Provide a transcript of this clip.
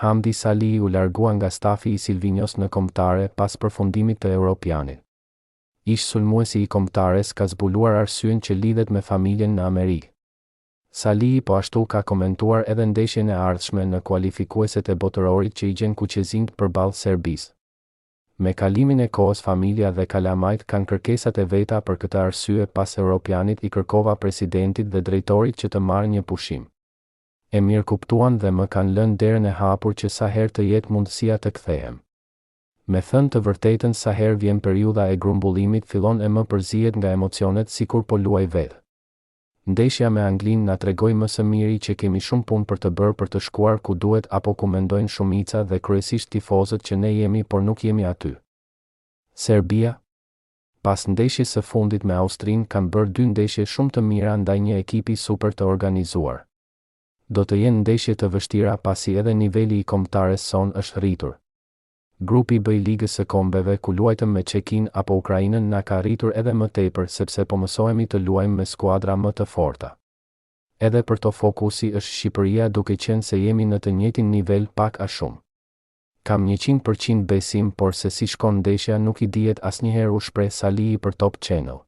Hamdi Salih u largua nga stafi i Silvinjos në kombëtare pas përfundimit të Europianit. Ish sulmuesi i kombëtares ka zbuluar arsyen që lidhet me familjen në Amerikë. Salih po ashtu ka komentuar edhe ndeshjen e ardhshme në kualifikueset e botërorit që i gjen Kuqezinjt përballë Serbisë. Me kalimin e kohës familja dhe kalamajt kanë kërkesat e veta për këtë arsye pas Europianit i kërkova presidentit dhe drejtorit që të marrë një pushim. E mirë kuptuan dhe më kanë lënë derën e hapur që sa herë të jetë mundësia të kthehem. Me thënë të vërtetën sa herë vjen periudha e grumbullimit fillon e më përzihet nga emocionet sikur po luaj vetë. Ndeshja me Anglinë na tregoi më së miri që kemi shumë punë për të bërë për të shkuar ku duhet apo ku mendojnë shumica dhe kryesisht tifozët që ne jemi por nuk jemi aty. Serbia? Pas ndeshjes së fundit me Austrinë kanë bërë 2 ndeshje shumë të mira ndaj një ekipi super të organizuar. Do të jenë ndeshje të vështira pasi edhe niveli i kombëtares son është rritur. Grupi B i Ligës së Kombeve ku luajtëm me Çekinë apo Ukrainën na ka rritur edhe më tepër sepse po mësohemi të luajmë me skuadra më të forta. Edhe për to fokusi është Shqipëria duke qenë se jemi në të njëjtin nivel pak a shumë. Kam 100% besim por se si shkon ndeshja nuk i dihet asnjëherë, u shpreh Salihi për Top Channel.